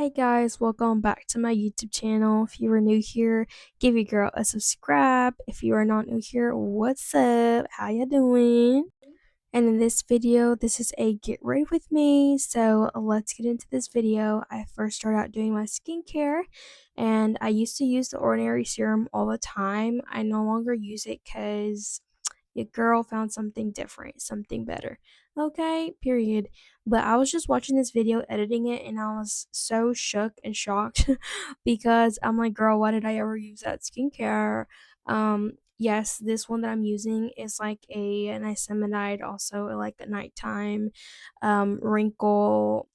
Hey guys, welcome back to my YouTube channel. If you are new here, give your girl a subscribe. If you are not new here, what's up? How you doing? And in this video, this is a get ready with me. So let's get into this video. I first started out doing my skincare and I used to use the Ordinary Serum all the time. I no longer use it because your girl found something different, something better. Okay, period. But I was just watching this video, editing it, and I was so shook and shocked because I'm like, girl, why did I ever use that skincare? Yes, this one that I'm using is like a niacinamide, also like a nighttime wrinkle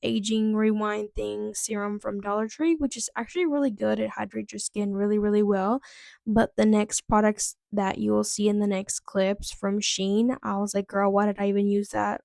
aging rewind thing serum from Dollar Tree, which is actually really good. It hydrates your skin really, really well. But the next products that you will see in the next clips from Shein, I was like, girl, why did I even use that?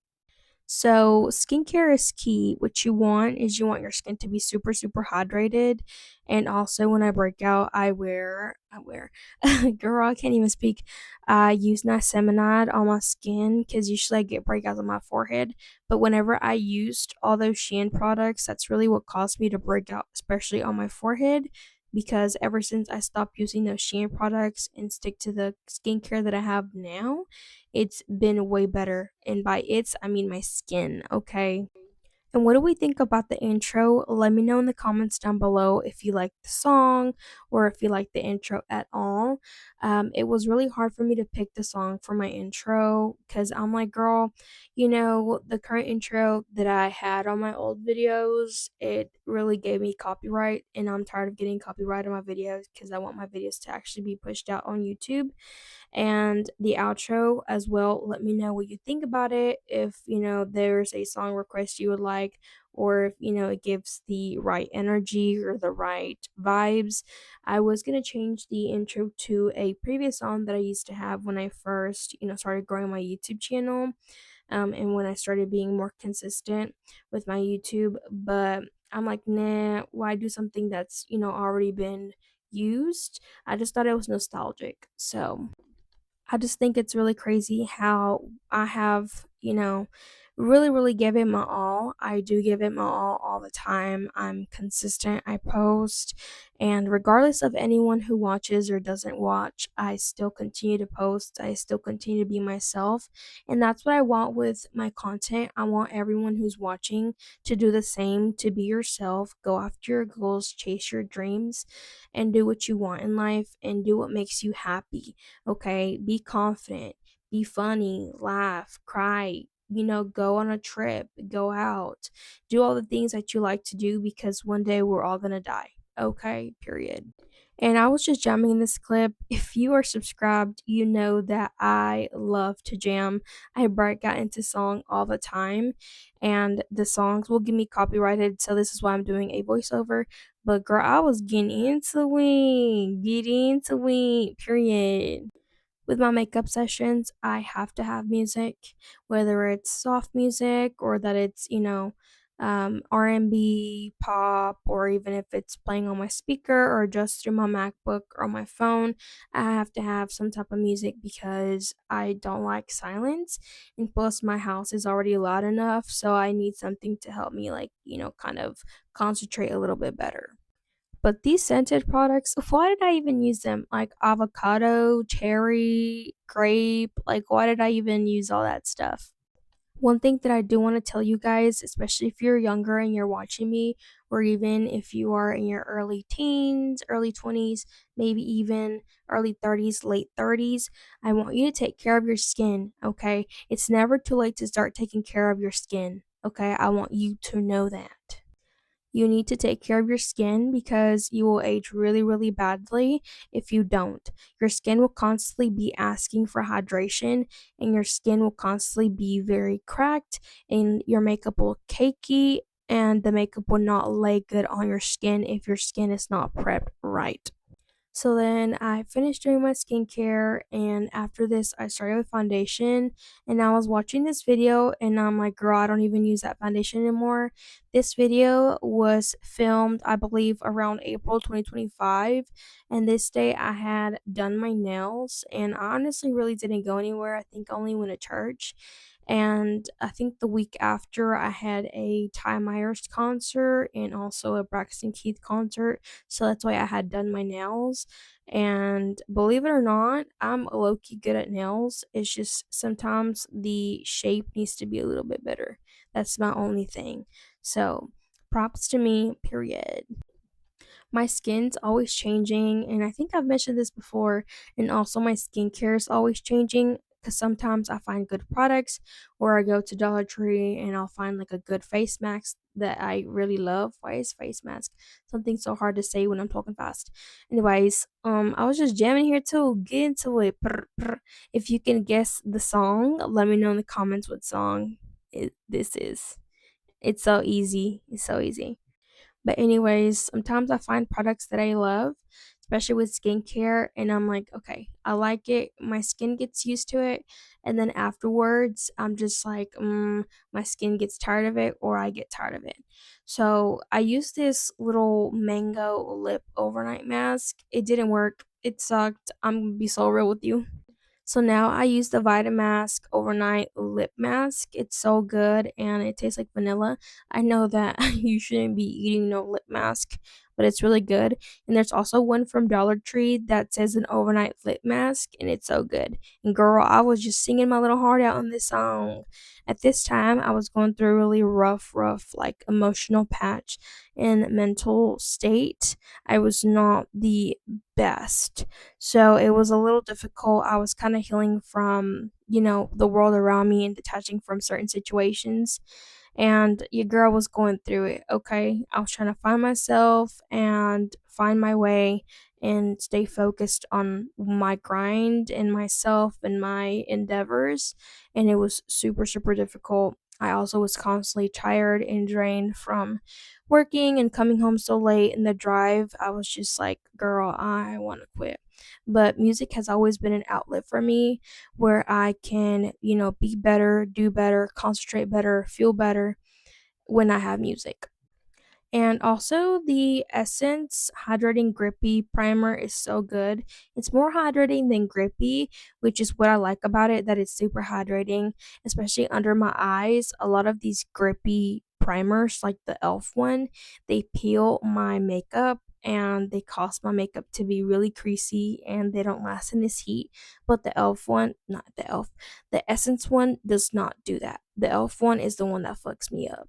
So, skincare is key. What you want is you want your skin to be super, super hydrated. And also, when I break out, girl, I can't even speak. I use niacinamide on my skin because usually I get breakouts on my forehead. But whenever I used all those Shein products, that's really what caused me to break out, especially on my forehead. Because ever since I stopped using those Shein products and stick to the skincare that I have now, it's been way better. And by it's, I mean my skin, okay? And what do we think about the intro? Let me know in the comments down below if you like the song or if you like the intro at all. It was really hard for me to pick the song for my intro because I'm like, girl, the current intro that I had on my old videos, it really gave me copyright, and I'm tired of getting copyright on my videos because I want my videos to actually be pushed out on YouTube. And the outro as well, let me know what you think about it. If there's a song request you would like, or if it gives the right energy or the right vibes. I was going to change the intro to a previous song that I used to have when I first started growing my YouTube channel, and when I started being more consistent with my YouTube. But I'm like, nah, why do something that's already been used? I just thought it was nostalgic. So I just think it's really crazy how I have, really, really give it my all. I do give it my all the time. I'm consistent. I post. And regardless of anyone who watches or doesn't watch, I still continue to post. I still continue to be myself. And that's what I want with my content. I want everyone who's watching to do the same, to be yourself, go after your goals, chase your dreams, and do what you want in life and do what makes you happy. Okay, be confident, be funny, laugh, cry, go on a trip, go out, do all the things that you like to do because one day we're all gonna die. Okay, period. And I was just jamming in this clip. If you are subscribed, you know that I love to jam. I break out into song all the time, and the songs will get me copyrighted. So this is why I'm doing a voiceover. But girl, I was getting into it, period. With my makeup sessions, I have to have music, whether it's soft music or that it's, R&B, pop, or even if it's playing on my speaker or just through my MacBook or my phone. I have to have some type of music because I don't like silence. And plus, my house is already loud enough, so I need something to help me, like, kind of concentrate a little bit better. But these scented products, why did I even use them? Like avocado, cherry, grape. Like, why did I even use all that stuff? One thing that I do want to tell you guys, especially if you're younger and you're watching me, or even if you are in your early teens, early 20s, maybe even early 30s, late 30s, I want you to take care of your skin, okay? It's never too late to start taking care of your skin, okay? I want you to know that. You need to take care of your skin because you will age really, really badly if you don't. Your skin will constantly be asking for hydration, and your skin will constantly be very cracked, and your makeup will cakey, and the makeup will not lay good on your skin if your skin is not prepped right. So then I finished doing my skincare, and after this, I started with foundation. And I was watching this video, and I'm like, girl, I don't even use that foundation anymore. This video was filmed, I believe, around April 2025. And this day, I had done my nails, and I honestly really didn't go anywhere. I think I only went to church. And I think the week after, I had a Ty Myers concert and also a Braxton Keith concert. So that's why I had done my nails. And believe it or not, I'm low key good at nails. It's just sometimes the shape needs to be a little bit better. That's my only thing. So props to me, period. My skin's always changing, and I think I've mentioned this before, and also my skincare is always changing because sometimes I find good products, or I go to Dollar Tree and I'll find like a good face mask that I really love. Why is face mask something so hard to say when I'm talking fast? Anyways, I was just jamming here to get into it. Prr, prr. If you can guess the song, let me know in the comments what song this is. It's so easy. It's so easy. But anyways, sometimes I find products that I love, especially with skincare, and I'm like, okay, I like it. My skin gets used to it, and then afterwards, I'm just like, my skin gets tired of it, or I get tired of it. So I used this little mango lip overnight mask. It didn't work. It sucked. I'm gonna be so real with you. So now I use the Vitamask overnight lip mask. It's so good and it tastes like vanilla. I know that you shouldn't be eating no lip mask, but it's really good. And there's also one from Dollar Tree that says an overnight lip mask and it's so good. And girl, I was just singing my little heart out on this song. At this time, I was going through a really rough like emotional patch and mental state. I was not the best. So it was a little difficult. I was kind of healing from, the world around me and detaching from certain situations. And your girl was going through it, okay? I was trying to find myself and find my way and stay focused on my grind and myself and my endeavors. And it was super, super difficult. I also was constantly tired and drained from working and coming home so late in the drive. I was just like, girl, I want to quit. But music has always been an outlet for me where I can, be better, do better, concentrate better, feel better when I have music. And also, the Essence Hydrating Grippy Primer is so good. It's more hydrating than grippy, which is what I like about it, that it's super hydrating, especially under my eyes. A lot of these grippy primers, like the e.l.f. one, they peel my makeup and they cause my makeup to be really creasy and they don't last in this heat. But the e.l.f. one, not the e.l.f., the Essence one does not do that. The e.l.f. one is the one that fucks me up.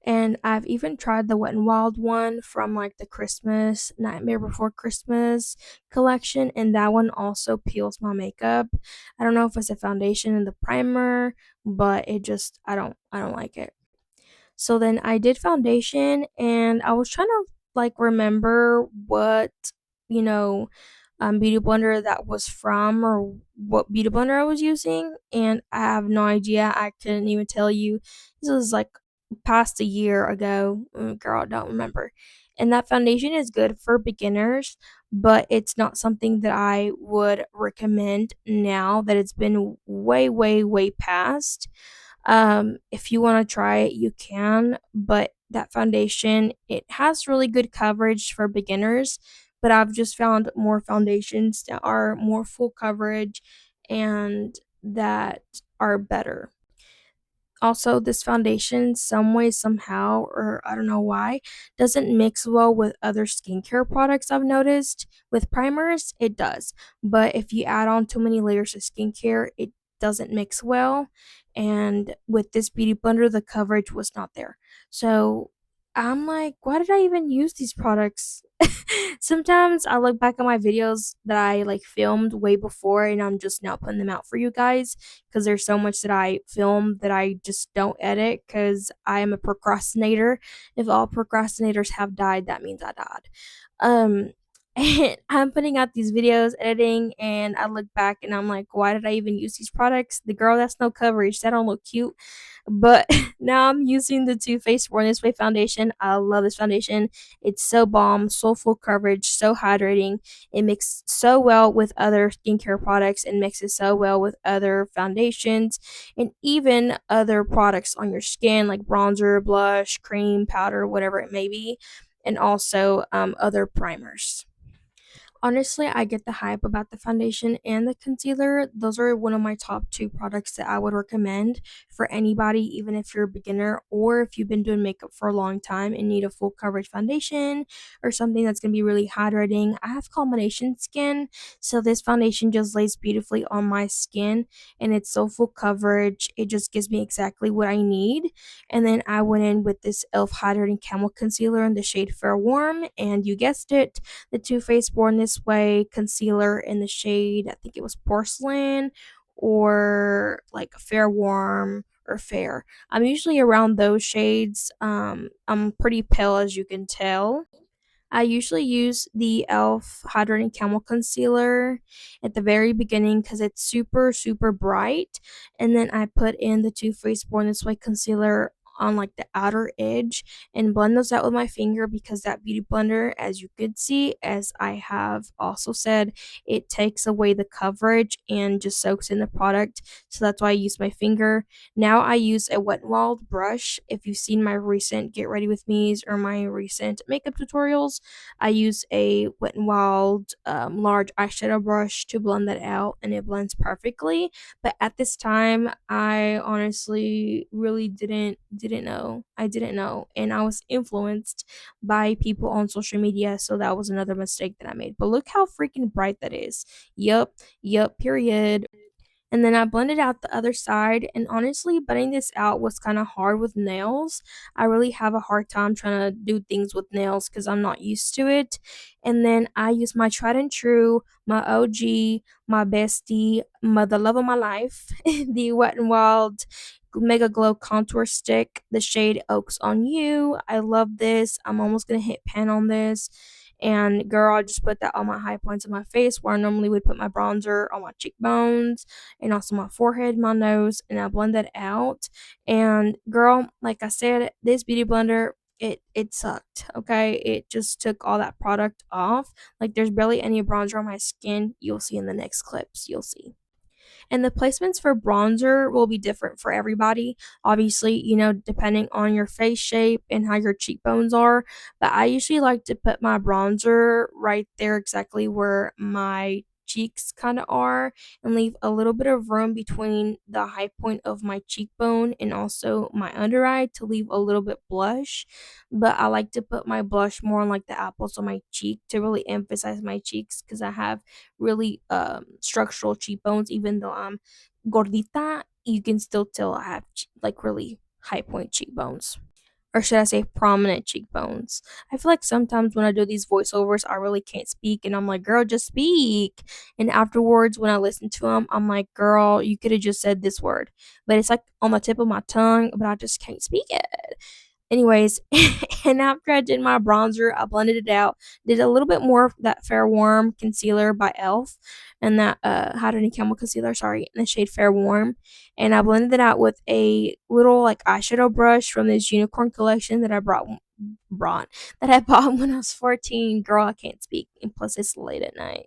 And I've even tried the Wet n Wild one from like the Christmas Nightmare Before Christmas collection, and that one also peels my makeup. I don't know if it's a foundation in the primer, but it just I don't like it. So then I did foundation and I was trying to like remember what, you know, beauty blender that was from or what beauty blender I was using, and I have no idea. I couldn't even tell you. This was like past a year ago. Girl, I don't remember. And that foundation is good for beginners, but it's not something that I would recommend now that it's been way, way, way past. If you want to try it, you can, but that foundation, it has really good coverage for beginners, but I've just found more foundations that are more full coverage and that are better. Also, this foundation, some way, somehow, or I don't know why, doesn't mix well with other skincare products I've noticed. With primers, it does. But if you add on too many layers of skincare, it doesn't mix well. And with this beauty blender, the coverage was not there. So I'm like, why did I even use these products? Sometimes I look back at my videos that I like filmed way before and I'm just now putting them out for you guys because there's so much that I film that I just don't edit because I am a procrastinator. If all procrastinators have died, that means I died. Um, and I'm putting out these videos, editing, and I look back and I'm like, why did I even use these products? The girl, that's no coverage. That don't look cute. But now I'm using the Too Faced Born This Way foundation. I love this foundation. It's so bomb, so full coverage, so hydrating. It mixes so well with other skincare products and mixes so well with other foundations and even other products on your skin like bronzer, blush, cream, powder, whatever it may be, and also other primers. Honestly, I get the hype about the foundation and the concealer. Those are one of my top 2 products that I would recommend for anybody, even if you're a beginner or if you've been doing makeup for a long time and need a full coverage foundation or something that's gonna be really hydrating. I have combination skin, so this foundation just lays beautifully on my skin and it's so full coverage. It just gives me exactly what I need. And then I went in with this e.l.f. Hydrating Camel Concealer in the shade Fair Warm, and you guessed it, the Too Faced Born This Way concealer in the shade, I think it was porcelain or like fair warm or fair. I'm usually around those shades. I'm pretty pale as you can tell. I usually use the e.l.f. Hydrating Camel Concealer at the very beginning because it's super, super bright. And then I put in the Too Faced Born This Way concealer on like the outer edge and blend those out with my finger because that beauty blender, as you could see, as I have also said, it takes away the coverage and just soaks in the product. So that's why I use my finger. Now I use a Wet n Wild brush. If you've seen my recent Get Ready With Me's or my recent makeup tutorials, I use a Wet n Wild large eyeshadow brush to blend that out, and it blends perfectly. But at this time, I honestly really didn't know. I didn't know, and I was influenced by people on social media, so that was another mistake that I made. But look how freaking bright that is. Yup, yup, period. And then I blended out the other side, and honestly, blending this out was kind of hard with nails. I really have a hard time trying to do things with nails because I'm not used to it. And then I use my tried and true, my OG, my bestie, the love of my life, the Wet n Wild Mega Glow Contour Stick, the shade Oaks on You. I love this. I'm almost gonna hit pan on this. And girl, I just put that on my high points of my face where I normally would put my bronzer on my cheekbones and also my forehead, my nose, and I blend that out. And girl, like I said, this beauty blender, it sucked. Okay, it just took all that product off. Like there's barely any bronzer on my skin. You'll see in the next clips. You'll see. And the placements for bronzer will be different for everybody. Obviously, depending on your face shape and how your cheekbones are. But I usually like to put my bronzer right there, exactly where my cheeks kind of are, and leave a little bit of room between the high point of my cheekbone and also my under eye to leave a little bit blush. But I like to put my blush more on like the apples of my cheek to really emphasize my cheeks because I have really structural cheekbones. Even though I'm gordita, you can still tell I have like really high point cheekbones, or should I say prominent cheekbones. I feel like sometimes when I do these voiceovers, I really can't speak, and I'm like, girl, just speak. And afterwards, when I listen to them, I'm like, girl, you could have just said this word, but it's like on the tip of my tongue, but I just can't speak it. Anyways, and after I did my bronzer, I blended it out, did a little bit more of that Fair Warm concealer by e.l.f. and that Hydrating Camel concealer, sorry, in the shade Fair Warm. And I blended it out with a little like eyeshadow brush from this unicorn collection that I brought that I bought when I was 14. Girl, I can't speak. And plus it's late at night.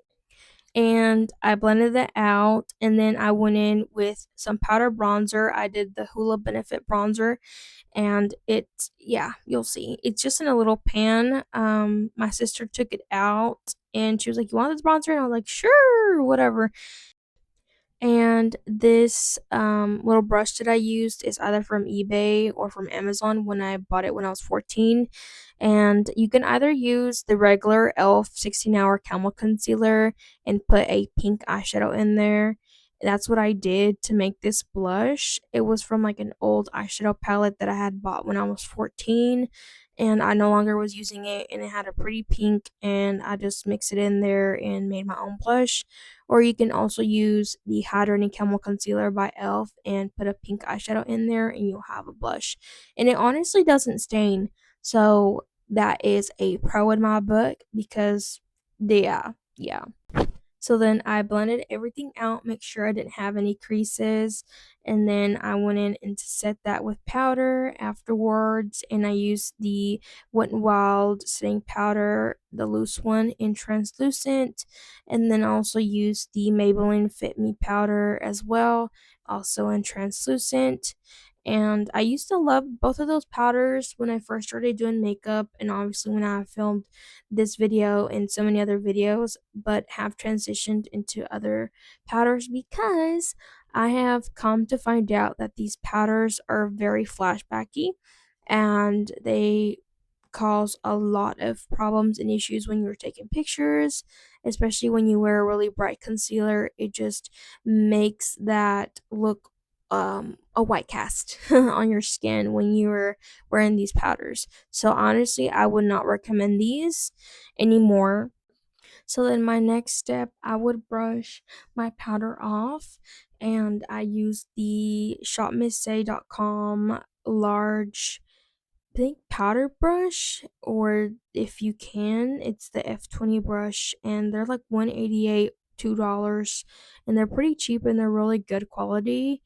And I blended it out, and then I went in with some powder bronzer. I did the Hoola Benefit bronzer, and it's, yeah, you'll see. It's just in a little pan. My sister took it out and she was like, "You want this bronzer?" And I was like, "Sure, whatever." And this little brush that I used is either from eBay or from Amazon when I bought it when I was 14. And you can either use the regular e.l.f. 16-hour Camel Concealer and put a pink eyeshadow in there. That's what I did to make this blush. It was from like an old eyeshadow palette that I had bought when I was 14, and I no longer was using it, and it had a pretty pink, and I just mixed it in there and made my own blush. Or you can also use the Hydrating Camel Concealer by e.l.f. and put a pink eyeshadow in there, and you'll have a blush. And it honestly doesn't stain. So that is a pro in my book because, yeah. So then I blended everything out, make sure I didn't have any creases, and then I went in and set that with powder afterwards, and I used the Wet n Wild setting powder, the loose one in translucent, and then also used the Maybelline Fit Me powder as well, also in translucent. And I used to love both of those powders when I first started doing makeup, and obviously when I filmed this video and so many other videos, but have transitioned into other powders because I have come to find out that these powders are very flashbacky and they cause a lot of problems and issues when you're taking pictures, especially when you wear a really bright concealer. It just makes that look a white cast on your skin when you're wearing these powders. So honestly, I would not recommend these anymore. So then my next step, I would brush my powder off, and I use the shopmissay.com large think powder brush, or if you can, it's the F20 brush, and they're like 188, $2, and they're pretty cheap and they're really good quality.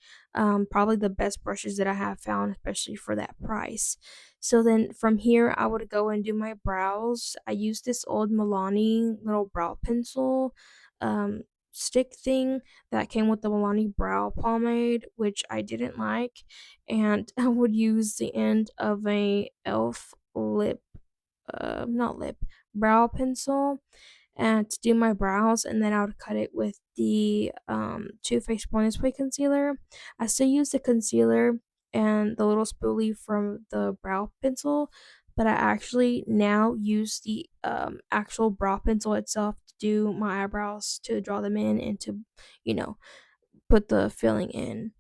Probably the best brushes that I have found, especially for that price. So then from here, I would go and do my brows. I use this old Milani little brow pencil um, stick thing that came with the Milani brow pomade, which I didn't like, and I would use the end of a elf lip not lip brow pencil and to do my brows, and then I would cut it with the Too Faced Born This Way concealer. I still use the concealer and the little spoolie from the brow pencil, but I actually now use the actual brow pencil itself to do my eyebrows, to draw them in and to, you know, put the filling in.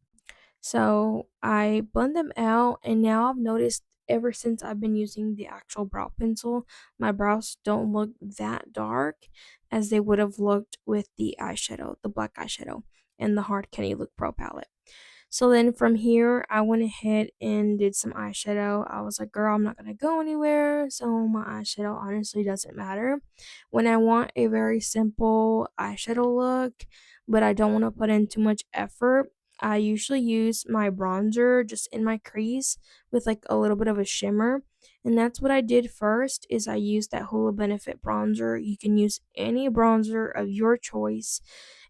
So I blend them out, and now I've noticed ever since I've been using the actual brow pencil, my brows don't look that dark as they would have looked with the eyeshadow, the black eyeshadow, and the Hard Candy Look Pro palette. So then from here, I went ahead and did some eyeshadow. I was like, girl, I'm not going to go anywhere. So my eyeshadow honestly doesn't matter. When I want a very simple eyeshadow look, but I don't want to put in too much effort, I usually use my bronzer just in my crease with like a little bit of a shimmer. And that's what I did first is I used that Hula Benefit bronzer. You can use any bronzer of your choice.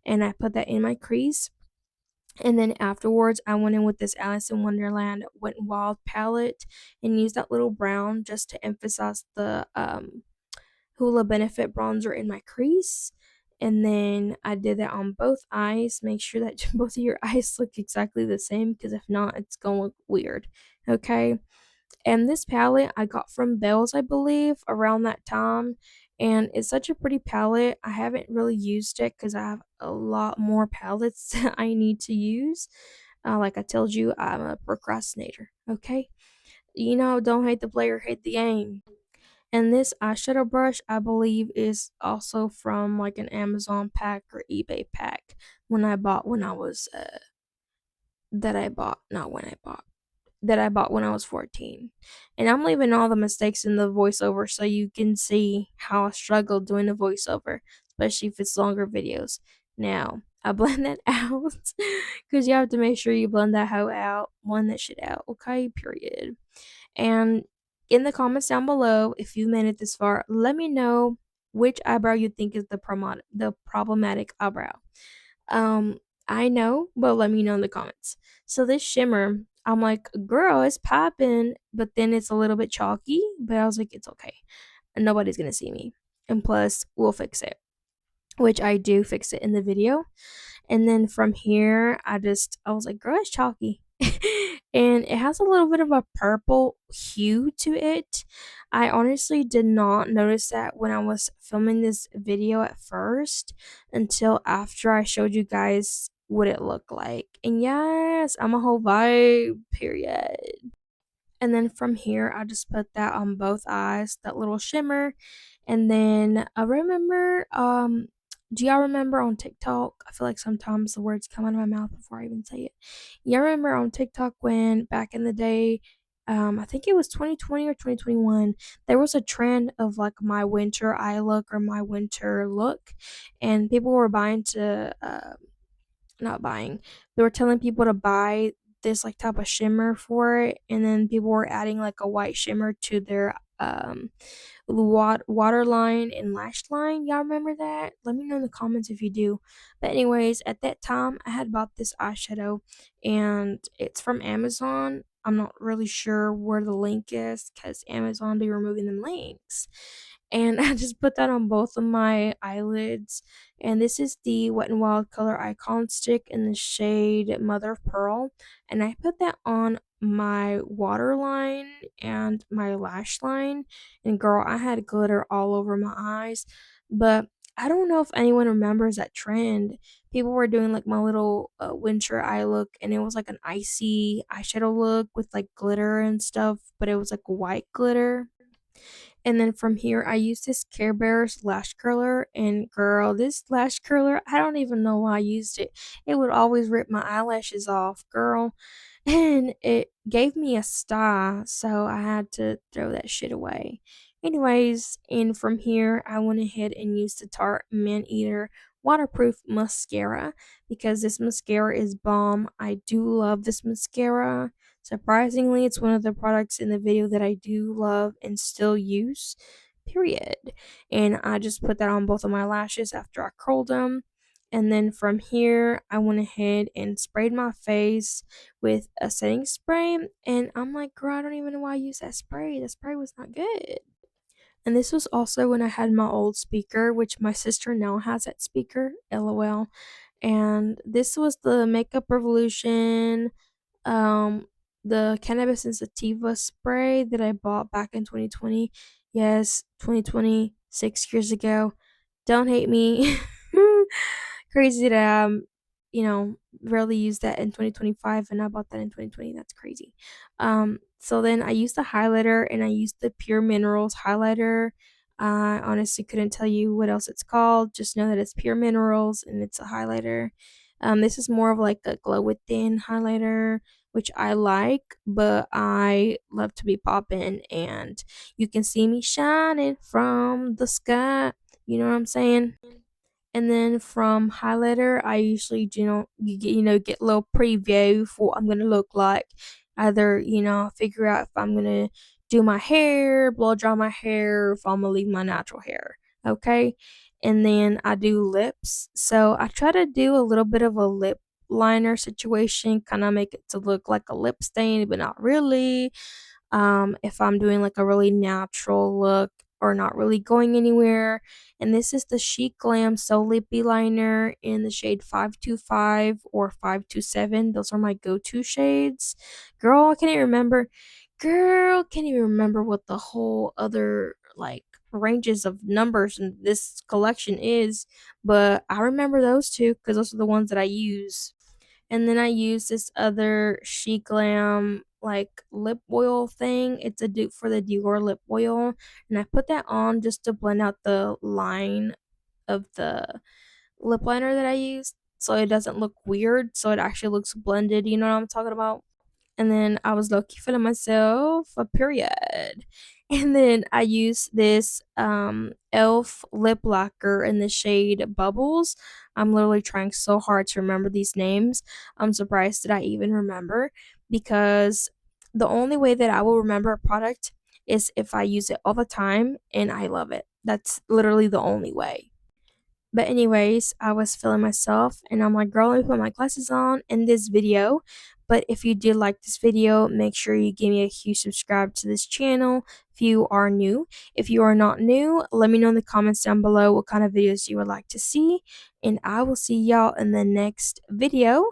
And I put that in my crease, and then afterwards, I went in with this Alice in Wonderland Wet n Wild palette and used that little brown just to emphasize the Hula Benefit bronzer in my crease. And then I did that on both eyes. Make sure that both of your eyes look exactly the same, because if not, it's gonna look weird. Okay. And this palette I got from Bells, I believe, around that time. And it's such a pretty palette. I haven't really used it because I have a lot more palettes that I need to use. Like I told you, I'm a procrastinator. Okay. Don't hate the player, hate the game. And this eyeshadow brush, I believe, is also from like an Amazon pack or eBay pack when I was, that I bought, not when I bought that I bought when I was 14. And I'm leaving all the mistakes in the voiceover so you can see how I struggled doing the voiceover, especially if it's longer videos. Now, I blend that out because you have to make sure you blend that hoe out, blend that shit out, okay? Period. And in the comments down below, if you made it this far, let me know which eyebrow you think is the problematic eyebrow. Um, I know, but let me know in the comments. So this shimmer, I'm like, girl, it's popping, but then it's a little bit chalky. But I was like, it's okay. Nobody's gonna see me. And plus, we'll fix it. Which I do fix it in the video. And then from here, I was like, girl, it's chalky. And it has a little bit of a purple hue to it. I honestly did not notice that when I was filming this video at first until after I showed you guys what it looked like. And yes, I'm a whole vibe, period. And then from here, I just put that on both eyes, that little shimmer. And then I remember, do y'all remember on TikTok? I feel like sometimes the words come out of my mouth before I even say it. Y'all remember on TikTok when back in the day, I think it was 2020 or 2021, there was a trend of like my winter eye look or my winter look, and people were buying to, not buying. They were telling people to buy this like type of shimmer for it, and then people were adding like a white shimmer to their waterline and lash line. Y'all remember that? Let me know in the comments if you do. But anyways, at that time I had bought this eyeshadow and it's from Amazon. I'm not really sure where the link is because Amazon be removing them links. And I just put that on both of my eyelids. And this is the Wet n Wild color icon stick in the shade Mother of Pearl. And I put that on my waterline and my lash line. And girl, I had glitter all over my eyes. But I don't know if anyone remembers that trend. People were doing like my little winter eye look, and it was like an icy eyeshadow look with like glitter and stuff, but it was like white glitter. And then from here, I used this Care Bears lash curler. And girl, this lash curler, I don't even know why I used it. It would always rip my eyelashes off, girl. And it gave me a sty, so I had to throw that shit away. Anyways, and from here, I went ahead and used the Tarte Man Eater waterproof mascara because this mascara is bomb. I do love this mascara. Surprisingly, it's one of the products in the video that I do love and still use, period. And I just put that on both of my lashes after I curled them. And then from here, I went ahead and sprayed my face with a setting spray. And I'm like, girl, I don't even know why I used that spray. The spray was not good. And this was also when I had my old speaker, which my sister now has that speaker, lol. And this was the Makeup Revolution the cannabis and sativa spray that I bought back in 2020. Yes, 2020, 6 years ago. Don't hate me. Crazy that rarely use that in 2025 and I bought that in 2020. That's crazy. So then I used the highlighter and I used the Pure Minerals highlighter. I honestly couldn't tell you what else it's called. Just know that it's Pure Minerals and it's a highlighter. This is more of like a glow within highlighter, which I like, but I love to be popping and you can see me shining from the sky. You know what I'm saying? And then from highlighter, I usually get a little preview for what I'm gonna look like. Either figure out if I'm gonna do my hair, blow dry my hair, if I'm gonna leave my natural hair. Okay, and then I do lips. So I try to do a little bit of a lip liner situation, kind of make it to look like a lip stain, but not really. If I'm doing like a really natural look or not really going anywhere. And this is the Chic Glam So Lippy Liner in the shade 525 or 527. Those are my go-to shades. Girl, I can't even remember. Girl, can't even remember what the whole other like ranges of numbers in this collection is, but I remember those two because those are the ones that I use. And then I use this other She Glam like lip oil thing. It's a dupe for the Dior lip oil. And I put that on just to blend out the line of the lip liner that I use so it doesn't look weird. So it actually looks blended. You know what I'm talking about? And then I was low-key feeling myself a period. And then I used this elf lip lacquer in the shade Bubbles. I'm literally trying so hard to remember these names. I'm surprised that I even remember because the only way that I will remember a product is if I use it all the time and I love it. That's literally the only way. But anyways, I was feeling myself and I'm like, girl, let me put my glasses on in this video. But if you did like this video, make sure you give me a huge subscribe to this channel if you are new. If you are not new, let me know in the comments down below what kind of videos you would like to see. And I will see y'all in the next video.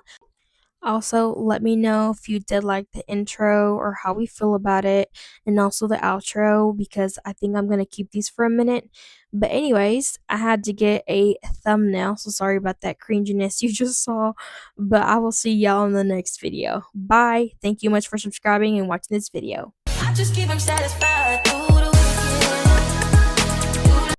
Also, let me know if you did like the intro or how we feel about it, and also the outro because I think I'm gonna keep these for a minute. But, anyways, I had to get a thumbnail, so sorry about that cringiness you just saw. But I will see y'all in the next video. Bye. Thank you much for subscribing and watching this video. I just keep them satisfied. Ooh.